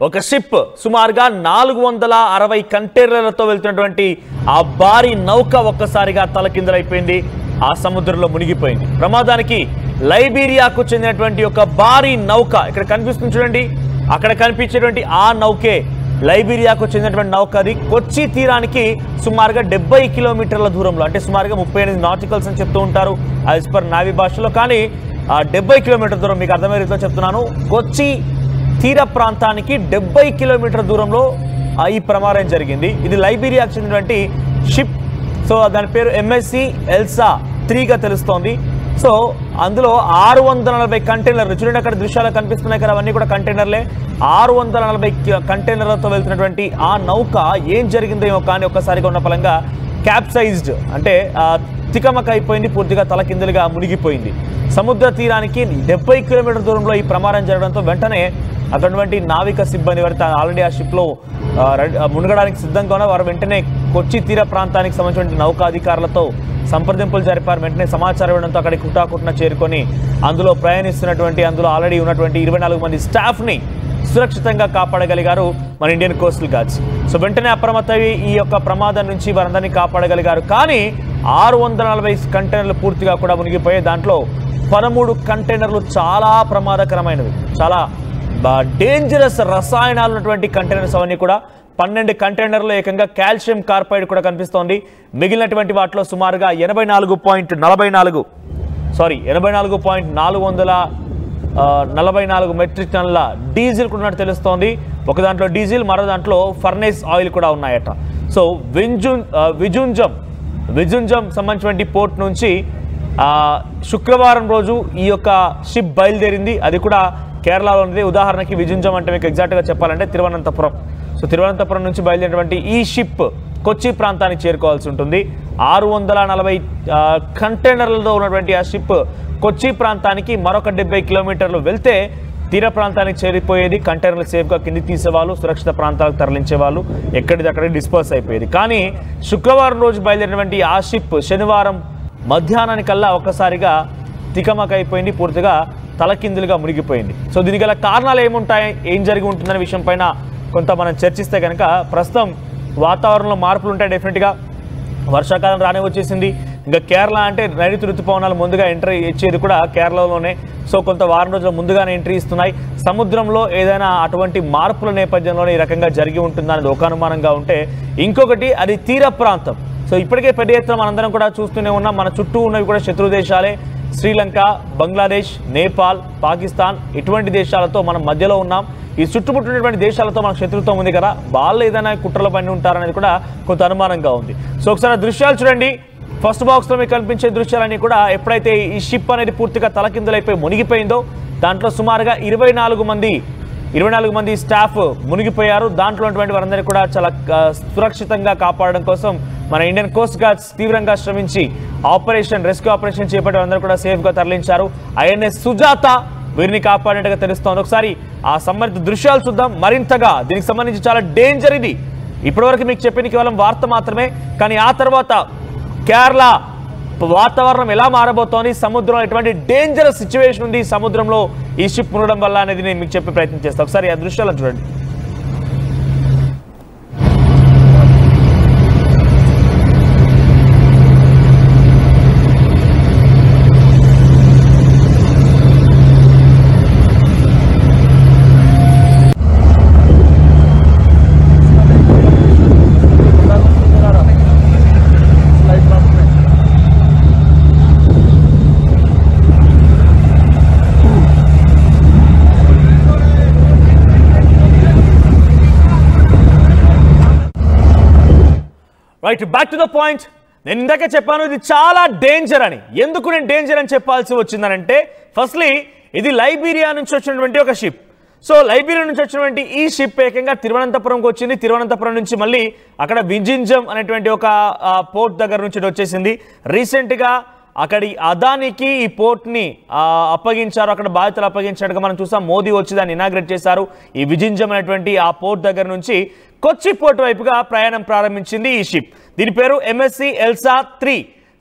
ఒక షిప్ సుమారుగా 460 కంటైనర్లతో వెళ్తున్నటువంటి ఆ భారీ నౌక ఒక్కసారిగా తలకిందులైపోయింది, ఆ సముద్రంలో మునిగిపోయింది. ప్రమాదానికి లైబీరియాకు చెందినటువంటి ఒక భారీ నౌక ఇక్కడ కనిపిస్తుంది చూడండి, అక్కడ కనిపించేటువంటి ఆ నౌకే లైబీరియాకు చెందినటువంటి నౌక. అది కొచ్చి తీరానికి సుమారుగా 70 కిలోమీటర్ల దూరంలో, అంటే సుమారుగా 38 నాటికల్స్ అని చెప్తూ ఉంటారు యాజ్ పర్ నావీ భాషలో, కానీ 70 కిలోమీటర్ల దూరం. మీకు అర్థమయ్యే రీతిలో చెప్తున్నాను, కొచ్చి తీర ప్రాంతానికి 70 కిలోమీటర్ల దూరంలో ఈ ప్రమాదం జరిగింది. ఇది లైబీరియాకు చెందినటువంటి షిప్. సో దాని పేరు MSC ఎల్సా 3గా తెలుస్తోంది. సో అందులో 640 కంటైనర్లు చూడండి, అక్కడ దృశ్యాలు కనిపిస్తున్నాయి కదా, అవన్నీ కూడా కంటైనర్లే. 640 కంటైనర్లతో వెళ్తున్నటువంటి ఆ నౌక ఏం జరిగిందేమో కానీ ఒక్కసారిగా ఉన్న ఫలంగా క్యాప్సైజ్డ్, అంటే తికమక అయిపోయింది, పూర్తిగా తలకిందులుగా మునిగిపోయింది. సముద్ర తీరానికి 70 కిలోమీటర్ల దూరంలో ఈ ప్రమాదం జరగడంతో వెంటనే అటువంటి నావిక సిబ్బంది వారు ఆల్రెడీ ఆ షిప్లో మునగడానికి సిద్ధంగా ఉన్న వారు వెంటనే కొచ్చి తీర ప్రాంతానికి సంబంధించిన నౌకా అధికారులతో సంప్రదింపులు జరిపారు. వెంటనే సమాచారం ఇవ్వడంతో అక్కడికి కుటాకుట్న చేరుకొని అందులో ప్రయాణిస్తున్నటువంటి, అందులో ఆల్రెడీ ఉన్నటువంటి 24 మంది స్టాఫ్ని సురక్షితంగా కాపాడగలిగారు మన ఇండియన్ కోస్టల్ గార్డ్స్. సో వెంటనే అప్రమత్తమై ఈ యొక్క ప్రమాదం నుంచి వారందరినీ కాపాడగలిగారు. కానీ 640 కంటైనర్లు పూర్తిగా కూడా మునిగిపోయాయి. దాంట్లో 13 కంటైనర్లు చాలా ప్రమాదకరమైనవి, చాలా డేంజరస్ రసాయనాలు ఉన్నటువంటి కంటైనర్స్ అవన్నీ కూడా. 12 కంటైనర్లు ఏకంగా కాల్షియం కార్బైడ్ కూడా కనిపిస్తోంది. మిగిలినటువంటి వాటిలో సుమారుగా 84.444 మెట్రిక్ టన్నుల డీజిల్ కూడా ఉన్నట్టు తెలుస్తోంది. ఒక దాంట్లో డీజిల్, మరో దాంట్లో ఫర్నేస్ ఆయిల్ కూడా ఉన్నాయట. సో విజుంజం సంబంధించినటువంటి పోర్ట్ నుంచి శుక్రవారం రోజు ఈ యొక్క షిప్ బయలుదేరింది. అది కూడా కేరళలో ఉంది. ఉదాహరణకి విజుంజం అంటే మీకు ఎగ్జాక్ట్గా చెప్పాలంటే తిరువనంతపురం. సో తిరువనంతపురం నుంచి బయలుదేరినటువంటి ఈ షిప్ కొచ్చి ప్రాంతానికి చేరుకోవాల్సి ఉంటుంది. 640 కంటైనర్లతో ఉన్నటువంటి ఆ షిప్ కొచ్చి ప్రాంతానికి మరొక 70 కిలోమీటర్లు వెళ్తే తీర ప్రాంతానికి చేరిపోయేది. కంటైనర్లు సేఫ్గా కిందికి తీసేవాళ్ళు, సురక్షిత ప్రాంతాలకు తరలించేవాళ్ళు, ఎక్కడిదక్కడికి డిస్పోజ్ అయిపోయేది. కానీ శుక్రవారం రోజు బయలుదేరినటువంటి ఆ షిప్ శనివారం మధ్యాహ్నానికల్లా ఒక్కసారిగా తికమక అయిపోయింది, పూర్తిగా తలకిందులుగా మునిగిపోయింది. సో దీనికి గల కారణాలు ఏముంటాయి, ఏం జరిగి ఉంటుందనే విషయం పైన కొంత మనం చర్చిస్తే కనుక, ప్రస్తుతం వాతావరణంలో మార్పులు ఉంటాయి. డెఫినెట్గా వర్షాకాలం రానే వచ్చేసింది. ఇంకా కేరళ అంటే నైరుతి ఋతుపవనాలు ముందుగా ఎంట్రీ ఇచ్చేది కూడా కేరళలోనే. సో కొంత వారం రోజుల ముందుగానే ఎంట్రీ ఇస్తున్నాయి. సముద్రంలో ఏదైనా అటువంటి మార్పుల నేపథ్యంలోనే ఈ రకంగా జరిగి ఉంటుందనేది ఒక అనుమానంగా ఉంటే, ఇంకొకటి అది తీర ప్రాంతం. సో ఇప్పటికే పెద్ద ఎత్తున మనందరం కూడా చూస్తూనే ఉన్నాం. మన చుట్టూ ఉన్నవి కూడా శత్రు దేశాలే. శ్రీలంక, బంగ్లాదేశ్, నేపాల్, పాకిస్తాన్, ఇటువంటి దేశాలతో మనం మధ్యలో ఉన్నాం. ఈ చుట్టుముట్టినటువంటి దేశాలతో మనకు శత్రుత్వం ఉంది కదా, వాళ్ళు ఏదైనా కుట్రల పని ఉంటారనేది కూడా కొంత అనుమానంగా ఉంది. సో ఒకసారి దృశ్యాలు చూడండి. ఫస్ట్ బాక్స్లో మీకు కనిపించే దృశ్యాలన్నీ కూడా ఎప్పుడైతే ఈ షిప్ అనేది పూర్తిగా తలకిందులైపోయి మునిగిపోయిందో, దాంట్లో సుమారుగా 24 మంది స్టాఫ్ మునిగిపోయారు. దాంట్లో ఉన్నటువంటి వారందరినీ కూడా చాలా సురక్షితంగా కాపాడడం కోసం మన ఇండియన్ కోస్ట్ గార్డ్స్ తీవ్రంగా శ్రమించి రెస్క్యూ ఆపరేషన్ చేపట్టి అందరూ కూడా సేఫ్గా తరలించారు. INS సుజాత వీరిని కాపాడినట్టుగా తెలుస్తోంది. ఒకసారి ఆ సంబంధిత దృశ్యాలు చూద్దాం. మరింతగా దీనికి సంబంధించి చాలా డేంజర్ ఇది. ఇప్పటివరకు మీకు చెప్పింది కేవలం వార్త మాత్రమే, కానీ ఆ తర్వాత కేరళ వాతావరణం ఎలా మారబోతోంది, సముద్రంలో ఎటువంటి డేంజరస్ సిచ్యువేషన్ ఉంది సముద్రంలో ఈ షిప్ ఉండడం వల్ల అనేది నేను మీకు చెప్పే ప్రయత్నం చేస్తాను. ఒకసారి ఆ దృశ్యాలను చూడండి. Right, back to the point. నేను ఇందాకే చెప్పాను ఇది చాలా డేంజర్ అని. ఎందుకు నేను డేంజర్ అని చెప్పాల్సి వచ్చిందనంటే, ఫస్ట్లీ ఇది లైబీరియా నుంచి వచ్చినటువంటి ఒక షిప్. సో లైబీరియా నుంచి వచ్చినటువంటి ఈ షిప్ ఏకంగా తిరువనంతపురంకి వచ్చింది. తిరువనంతపురం నుంచి మళ్ళీ అక్కడ విజింజం అనేటువంటి ఒక పోర్ట్ దగ్గర నుంచి వచ్చేసింది. రీసెంట్గా అక్కడి అదానికి ఈ పోర్ట్ని అప్పగించారు, అక్కడ బాధ్యతలు అప్పగించినట్టుగా మనం చూసాం. మోదీ వచ్చి దాన్ని ఇనాగ్రేట్ చేశారు. ఈ విజింజం అనేటువంటి ఆ పోర్ట్ దగ్గర నుంచి కొచ్చి పోర్ట్ వైపుగా ప్రయాణం ప్రారంభించింది ఈ షిప్. దీని పేరు MSC Elsa 3.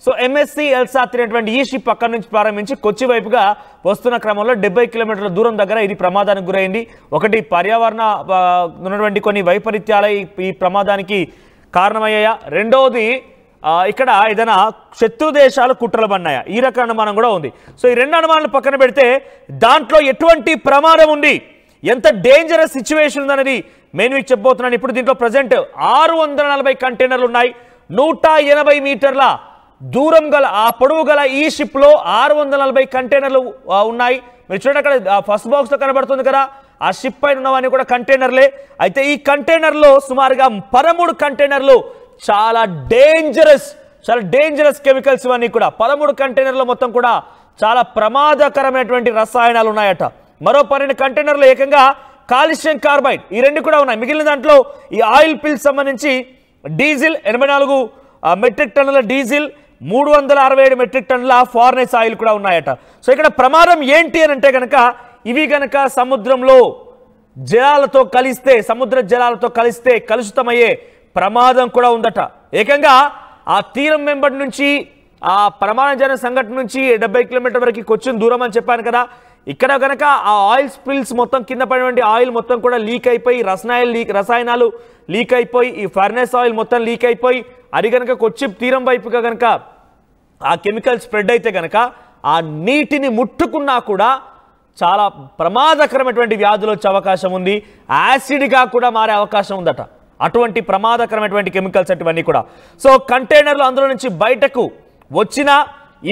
So MSc Elsa అనేటువంటి ఈ షిప్ అక్కడి నుంచి ప్రారంభించి కొచ్చి వైపుగా వస్తున్న క్రమంలో 70 కిలోమీటర్ల దూరం దగ్గర ఇది ప్రమాదానికి గురైంది. ఒకటి పర్యావరణ ఉన్నటువంటి కొన్ని వైపరీత్యాలే ఈ ప్రమాదానికి కారణమయ్యాయా, రెండవది ఇక్కడ ఏదైనా శత్రు దేశాలు కుట్రలు పన్నాయా, ఈ రకమైన అనుమానం కూడా ఉంది. సో ఈ రెండు అనుమానాలు పక్కన పెడితే దాంట్లో ఎటువంటి ప్రమాదం ఉంది, ఎంత డేంజరస్ సిచ్యువేషన్ ఉందనేది మెయిన్ వీక్ చెప్పబోతున్నాను. ఇప్పుడు దీంట్లో ప్రజెంట్ 640 కంటైనర్లు ఉన్నాయి. 180 మీటర్ల దూరం గల ఆ పొడవు గల ఈ షిప్లో 640 కంటైనర్లు ఉన్నాయి. మీరు చూడండి అక్కడ ఫస్ట్ బాక్స్లో కనబడుతుంది కదా, ఆ షిప్ పైన ఉన్నవన్నీ కూడా కంటైనర్లే. అయితే ఈ కంటైనర్లో సుమారుగా 13 కంటైనర్లు చాలా డేంజరస్ కెమికల్స్ ఇవన్నీ కూడా 13 కంటైనర్లు మొత్తం కూడా చాలా ప్రమాదకరమైనటువంటి రసాయనాలు ఉన్నాయట. మరో 12 కంటైనర్లు ఏకంగా కాల్షియం కార్బైడ్, ఈ రెండు కూడా ఉన్నాయి. మిగిలిన దాంట్లో ఈ ఆయిల్ పిల్స్ సంబంధించి డీజిల్ 84 మెట్రిక్ టన్నుల డీజిల్, 367 మెట్రిక్ టన్నుల ఫార్నెస్ ఆయిల్ కూడా ఉన్నాయట. సో ఇక్కడ ప్రమాదం ఏంటి అని అంటే కనుక ఇవి కనుక సముద్ర జలాలతో కలిస్తే కలుషితమయ్యే ప్రమాదం కూడా ఉందట. ఏకంగా ఆ తీరం వెంబడి నుంచి ఆ ప్రమాదజనక సంఘటన నుంచి 70 కిలోమీటర్ వరకు కొచ్చిన దూరం అని చెప్పాను కదా, ఇక్కడ కనుక ఆ ఆయిల్ స్పిల్స్ మొత్తం కింద పడినటువంటి ఆయిల్ మొత్తం కూడా లీక్ అయిపోయి రసాయనాలు లీక్ అయిపోయి ఈ ఫర్నెస్ ఆయిల్ మొత్తం లీక్ అయిపోయి అది కనుక కొచ్చి తీరం వైపుగా కనుక ఆ కెమికల్ స్ప్రెడ్ అయితే కనుక ఆ నీటిని ముట్టుకున్నా కూడా చాలా ప్రమాదకరమైనటువంటి వ్యాధులు వచ్చే అవకాశం ఉంది, యాసిడ్గా కూడా మారే అవకాశం ఉందట. అటువంటి ప్రమాదకరమైనటువంటి కెమికల్స్ అటువన్నీ కూడా. సో కంటైనర్లు అందులో నుంచి బయటకు వచ్చిన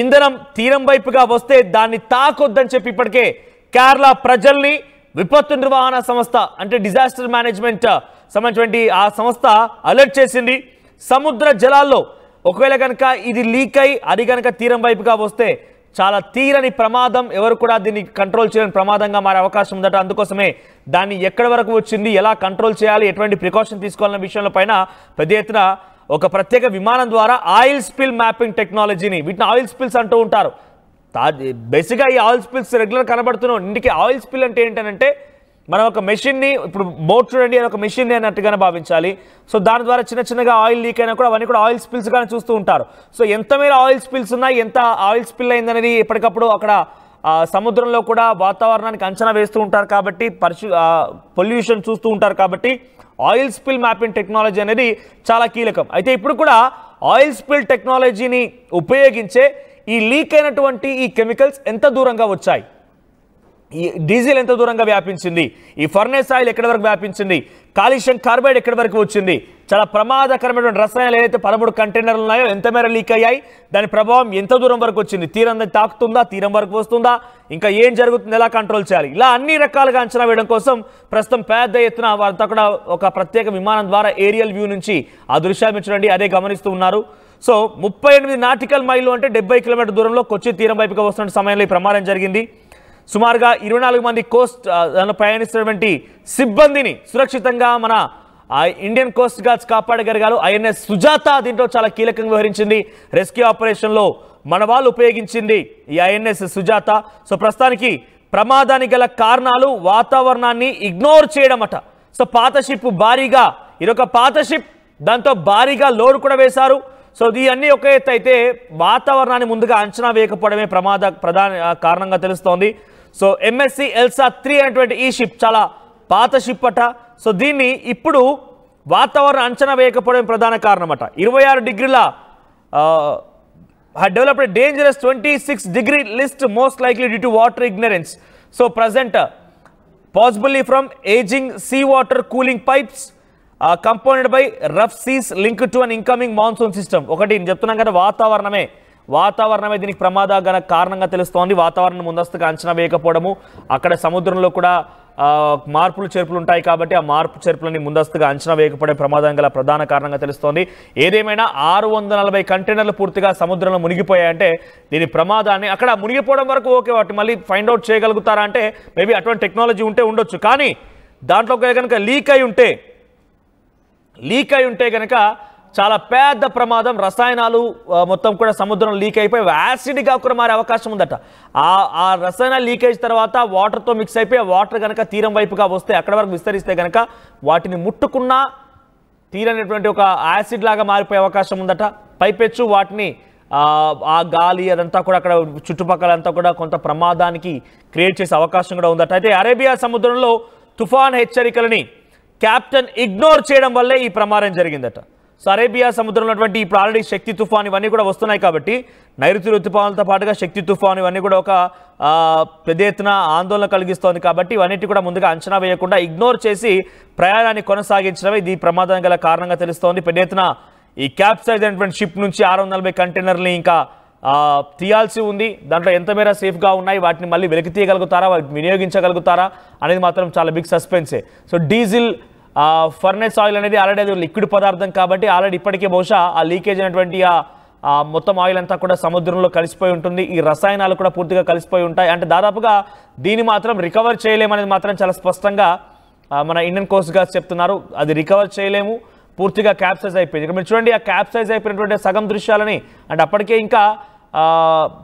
ఇంధనం తీరం వైపుగా వస్తే దాన్ని తాకొద్దని చెప్పి ఇప్పటికే కేరళ ప్రజల్ని విపత్తు నిర్వహణ సంస్థ అంటే డిజాస్టర్ మేనేజ్మెంట్ సంబంధించినటువంటి ఆ సంస్థ అలర్ట్ చేసింది. సముద్ర జలాల్లో ఒకవేళ కనుక ఇది లీక్ అయి అది కనుక తీరం వైపుగా వస్తే చాలా తీరని ప్రమాదం, ఎవరు కూడా దీన్ని కంట్రోల్ చేయని ప్రమాదంగా మారే అవకాశం ఉందట. అందుకోసమే దాన్ని ఎక్కడి వరకు వచ్చింది, ఎలా కంట్రోల్ చేయాలి, ఎటువంటి ప్రికాషన్ తీసుకోవాలన్న విషయంలో పైన పెద్ద ఎత్తున ఒక ప్రత్యేక విమానం ద్వారా ఆయిల్ స్పిల్ మ్యాపింగ్ టెక్నాలజీని, వీటిని ఆయిల్ స్పిల్స్ అంటూ ఉంటారు. బేసిక్గా ఈ ఆయిల్ స్పిల్స్ రెగ్యులర్ కనబడుతున్నాం. ఇంటికి ఆయిల్ స్పిల్ అంటే ఏంటంటే మనం ఒక మెషిన్ని, ఇప్పుడు బోట్ చూడండి అని ఒక మెషిన్ని అన్నట్టుగానే భావించాలి. సో దాని ద్వారా చిన్నగా ఆయిల్ లీక్ అయినా కూడా అవన్నీ కూడా ఆయిల్ స్పిల్స్ గానే చూస్తూ ఉంటారు. సో ఎంత మేర ఆయిల్ స్పిల్స్ ఉన్నాయి, ఎంత ఆయిల్ స్పిల్ అయిందనేది ఎప్పటికప్పుడు అక్కడ సముద్రంలో కూడా వాతావరణానికి అంచనా వేస్తూ ఉంటారు కాబట్టి పొల్యూషన్ చూస్తూ ఉంటారు కాబట్టి ఆయిల్ స్పిల్ మ్యాపింగ్ టెక్నాలజీ అనేది చాలా కీలకం. అయితే ఇప్పుడు కూడా ఆయిల్ స్పిల్ టెక్నాలజీని ఉపయోగించే ఈ లీక్ అయినటువంటి ఈ కెమికల్స్ ఎంత దూరంగా వచ్చాయి, ఈ డీజిల్ ఎంత దూరంగా వ్యాపించింది, ఈ ఫర్నేస్ ఆయిల్ ఎక్కడి వరకు వ్యాపించింది, కాల్షియం కార్బైడ్ ఎక్కడి వరకు వచ్చింది, చాలా ప్రమాదకరమైనటువంటి రసాయనాలు ఏదైతే 13 కంటైనర్లు ఉన్నాయో ఎంత మేర లీక్ అయ్యాయి, దాని ప్రభావం ఎంత దూరం వరకు వచ్చింది, తీరం తాకుతుందా, తీరం వరకు వస్తుందా, ఇంకా ఏం జరుగుతుంది, ఎలా కంట్రోల్ చేయాలి, ఇలా అన్ని రకాలుగా అంచనా వేయడం కోసం ప్రస్తుతం పెద్ద ఎత్తున వారంతా కూడా ఒక ప్రత్యేక విమానం ద్వారా ఏరియల్ వ్యూ నుంచి ఆ దృశ్యాన్ని చూడండి అదే గమనిస్తూ ఉన్నారు. సో 38 నాటికల్ మైళ్ళు అంటే 70 కిలోమీటర్ దూరంలో కొచ్చి తీరం వైపుగా వస్తున్న సమయంలో ఈ ప్రమాదం జరిగింది. సుమారుగా 24 మంది కోస్ట్ దానిలో ప్రయాణిస్తున్నటువంటి సిబ్బందిని సురక్షితంగా మన ఇండియన్ కోస్ట్ గార్డ్స్ కాపాడగలిగారు. ఐఎన్ఎస్ సుజాత దీంట్లో చాలా కీలకంగా వ్యవహరించింది. రెస్క్యూ ఆపరేషన్లో మన వాళ్ళు ఉపయోగించింది ఈ ఐఎన్ఎస్ సుజాత. సో ప్రస్తుతానికి ప్రమాదానికి గల కారణాలు వాతావరణాన్ని ఇగ్నోర్ చేయడం అట. సో పాత షిప్ భారీగా, ఇదొక పాత షిప్, దాంతో భారీగా లోడ్ కూడా వేశారు. సో ఇవన్నీ ఒక ఎత్తు అయితే వాతావరణాన్ని ముందుగా అంచనా వేయకపోవడమే ప్రధాన కారణంగా తెలుస్తోంది. సో ఎంఎస్సి ఎల్సా 3 అనేటువంటి ఈ షిప్ చాలా పాత షిప్ అట. సో దీన్ని ఇప్పుడు వాతావరణ అంచనా వేయకపోవడం ప్రధాన కారణం అట. 26 డిగ్రీల developed dangerous 26 degree list most likely due to water ignorance. So present possibly from aging seawater cooling pipes compounded by rough seas linked to an incoming monsoon system. ఒకటి నేను చెప్తున్నాం కదా, వాతావరణమే దీనికి ప్రమాదకర కారణంగా తెలుస్తోంది. వాతావరణం ముందస్తుగా అంచనా వేయకపోవడము, అక్కడ సముద్రంలో కూడా మార్పులు చేర్పులు ఉంటాయి కాబట్టి ఆ మార్పు చేర్పులని ముందస్తుగా అంచనా వేయకపోవడం ప్రమాదం గల ప్రధాన కారణంగా తెలుస్తోంది. ఏదేమైనా 640 కంటైనర్లు పూర్తిగా సముద్రంలో మునిగిపోయాయంటే దీని ప్రమాదాన్ని, అక్కడ మునిగిపోవడం వరకు ఓకే, వాటి మళ్ళీ ఫైండ్ అవుట్ చేయగలుగుతారా అంటే మేబీ అటువంటి టెక్నాలజీ ఉంటే ఉండొచ్చు. కానీ దాంట్లో కనుక లీక్ అయి ఉంటే కనుక చాలా పెద్ద ప్రమాదం. రసాయనాలు మొత్తం కూడా సముద్రం లీక్ అయిపోయి యాసిడ్గా కూడా మారే అవకాశం ఉందట. ఆ రసాయన లీకేజ్ తర్వాత వాటర్తో మిక్స్ అయిపోయి వాటర్ కనుక తీరం వైపుగా వస్తే అక్కడ వరకు విస్తరిస్తే కనుక వాటిని ముట్టుకున్నా తీరనేటువంటి ఒక యాసిడ్ లాగా మారిపోయే అవకాశం ఉందట. పైపెచ్చు వాటిని ఆ గాలి అదంతా కూడా అక్కడ చుట్టుపక్కలంతా కూడా కొంత ప్రమాదానికి క్రియేట్ చేసే అవకాశం కూడా ఉందట. అయితే అరేబియా సముద్రంలో తుఫాన్ హెచ్చరికలని కెప్టెన్ ఇగ్నోర్ చేయడం వల్లే ఈ ప్రమాదం జరిగిందట. సో అరేబియా సముద్రంలో ఉన్నటువంటి ఇప్పుడు ఆల్రెడీ శక్తి తుఫాన్ ఇవన్నీ కూడా వస్తున్నాయి కాబట్టి నైరుతి ఋతుపవనాలతో పాటుగా శక్తి తుఫాన్ ఇవన్నీ కూడా ఒక పెద్ద ఎత్తున ఆందోళన కలిగిస్తోంది కాబట్టి ఇవన్నిటి కూడా ముందుగా అంచనా వేయకుండా ఇగ్నోర్ చేసి ప్రయాణాన్ని కొనసాగించడమే ఇది ప్రమాదం గల కారణంగా తెలుస్తోంది. పెద్ద ఎత్తున ఈ క్యాప్సైజ్ అయినటువంటి షిప్ నుంచి 640 కంటైనర్ని ఇంకా తీయాల్సి ఉంది. దాంట్లో ఎంత మేర సేఫ్గా ఉన్నాయి, వాటిని మళ్ళీ వెలికి తీయగలుగుతారా, వాటిని వినియోగించగలుగుతారా అనేది మాత్రం చాలా బిగ్ సస్పెన్సే. సో డీజిల్ ఫర్నెస్ ఆయిల్ అనేది ఆల్రెడీ అది లిక్విడ్ పదార్థం కాబట్టి ఆల్రెడీ ఇప్పటికే బహుశా ఆ లీకేజ్ అయినటువంటి మొత్తం ఆయిల్ అంతా కూడా సముద్రంలో కలిసిపోయి ఉంటుంది. ఈ రసాయనాలు కూడా పూర్తిగా కలిసిపోయి ఉంటాయి. అంటే దాదాపుగా దీన్ని మాత్రం రికవర్ చేయలేమనేది మాత్రం చాలా స్పష్టంగా మన ఇండియన్ కోస్ట్ గార్డ్ చెప్తున్నారు. అది రికవర్ చేయలేము, పూర్తిగా క్యాప్సైజ్ అయిపోయింది. ఇక్కడ మీరు చూడండి, ఆ క్యాప్సైజ్ అయిపోయినటువంటి సగం దృశ్యాలని, అంటే అప్పటికే ఇంకా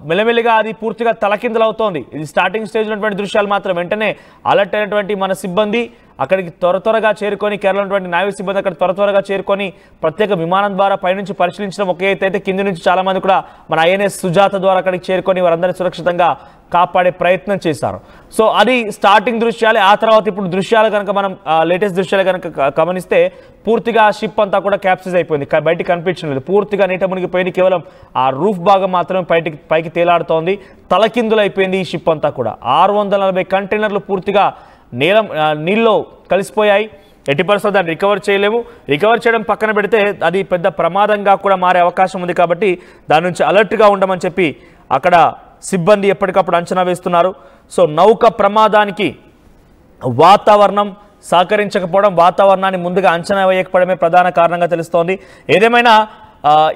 మెల్లమెల్లిగా అది పూర్తిగా తలకిందులవుతోంది. ఇది స్టార్టింగ్ స్టేజ్ ఉన్నటువంటి దృశ్యాలు మాత్రం. వెంటనే అలర్ట్ అయినటువంటి మన సిబ్బంది అక్కడికి త్వరగా చేరుకొని, కేరళ ఉన్నటువంటి నావిక సిబ్బంది అక్కడ త్వరగా చేరుకొని ప్రత్యేక విమానం ద్వారా పైనుంచి పరిశీలించడం ఒక ఎత్తు అయితే, కింది నుంచి చాలామంది కూడా మన ఐఎన్ఎస్ సుజాత ద్వారా అక్కడికి చేరుకొని వారందరినీ సురక్షితంగా కాపాడే ప్రయత్నం చేశారు. సో అది స్టార్టింగ్ దృశ్యాలే. ఆ తర్వాత ఇప్పుడు దృశ్యాలు కనుక మనం లేటెస్ట్ దృశ్యాలు కనుక గమనిస్తే పూర్తిగా షిప్ అంతా కూడా క్యాప్సైజ్ అయిపోయింది, బయటికి కనిపించడం లేదు, పూర్తిగా నీట మునిగిపోయింది. కేవలం ఆ రూఫ్ భాగం మాత్రమే పైకి తేలాడుతోంది. తలకిందులైపోయింది ఈ షిప్ అంతా కూడా. 640 కంటైనర్లు పూర్తిగా నీళ్ళలో కలిసిపోయాయి. ఎట్టి పరిస్థితుల్లో దాన్ని రికవర్ చేయలేము. రికవర్ చేయడం పక్కన పెడితే అది పెద్ద ప్రమాదంగా కూడా మారే అవకాశం ఉంది కాబట్టి దాని నుంచి అలర్ట్గా ఉండమని చెప్పి అక్కడ సిబ్బంది ఎప్పటికప్పుడు అంచనా వేస్తున్నారు. సో నౌక ప్రమాదానికి వాతావరణం సహకరించకపోవడం, వాతావరణాన్ని ముందుగా అంచనా వేయకపోవడమే ప్రధాన కారణంగా తెలుస్తోంది. ఏదేమైనా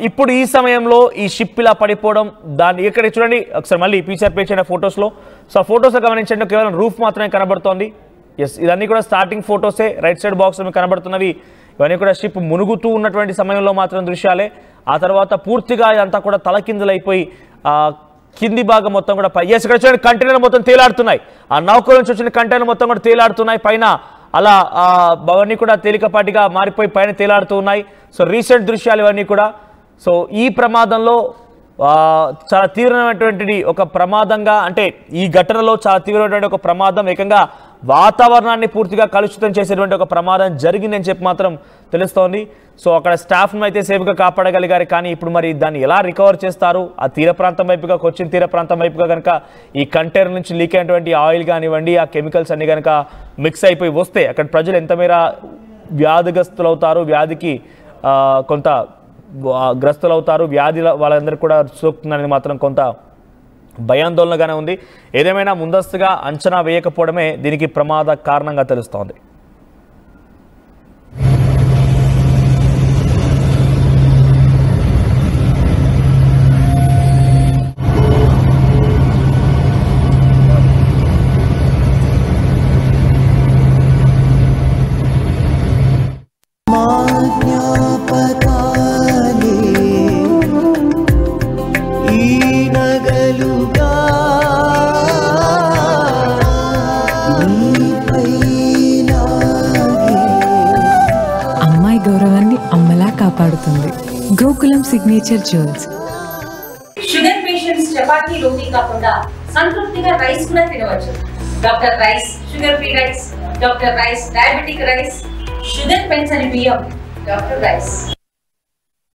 ఇప్పుడు ఈ సమయంలో ఈ షిప్ ఇలా పడిపోవడం, దాన్ని ఇక్కడ చూడండి ఒకసారి మళ్ళీ ఫీచర్ పేజ్ అయిన ఫొటోస్లో. సో ఆ ఫొటోస్లో గమనించండి, కేవలం రూఫ్ మాత్రమే కనబడుతోంది. ఎస్, ఇదన్నీ కూడా స్టార్టింగ్ ఫొటోసే. రైట్ సైడ్ బాక్స్లో కనబడుతున్నవి ఇవన్నీ కూడా షిప్ మునుగుతూ ఉన్నటువంటి సమయంలో మాత్రం దృశ్యాలే. ఆ తర్వాత పూర్తిగా ఇదంతా కూడా తలకిందులైపోయి కింది భాగం మొత్తం కూడా ఎస్ ఇక్కడ చూడండి, కంటైనర్ మొత్తం తేలాడుతున్నాయి. ఆ నౌక నుంచి వచ్చిన కంటైనర్ మొత్తం కూడా తేలాడుతున్నాయి. పైన అలా అవన్నీ కూడా తేలికపాటిగా మారిపోయి పైన తేలాడుతూ ఉన్నాయి. సో రీసెంట్ దృశ్యాలు ఇవన్నీ కూడా. సో ఈ ప్రమాదంలో చాలా తీవ్రమైనటువంటి ఒక ప్రమాదంగా, అంటే ఈ ఘటనలో చాలా తీవ్రమైనటువంటి ఒక ప్రమాదం, ఏకంగా వాతావరణాన్ని పూర్తిగా కలుషితం చేసేటువంటి ఒక ప్రమాదం జరిగిందని చెప్పి మాత్రం తెలుస్తోంది. సో అక్కడ స్టాఫ్ను అయితే సేఫ్గా కాపాడగలిగారు. కానీ ఇప్పుడు మరి దాన్ని ఎలా రికవర్ చేస్తారు? ఆ తీర ప్రాంతం వైపుగా, కొచ్చిన్ తీర ప్రాంతం వైపుగా కనుక ఈ కంటైనర్ నుంచి లీక్ అయినటువంటి ఆయిల్ కానివ్వండి, ఆ కెమికల్స్ అన్ని కనుక మిక్స్ అయిపోయి వస్తే అక్కడ ప్రజలు ఎంత మేర వ్యాధిగ్రస్తులు అవుతారు, వ్యాధికి కొంత గ్రస్తులు అవుతారు, వ్యాధి వాళ్ళందరూ కూడా సోకుతుందనేది మాత్రం కొంత భయాందోళనగానే ఉంది. ఏదేమైనా ముందస్తుగా అంచనా వేయకపోవడమే దీనికి ప్రమాద కారణంగా తెలుస్తోంది. కాపాడుతుంది. Gokulam signature jewels. Sugar patients చపాతీ రోటీ కాకుండా సంతృప్తిగా రైస్ కూడా తినవచ్చు. Doctor rice, sugar free rice, doctor rice diabetic rice, sugar పెన్సని బియ్యం, డాక్టర్ రైస్.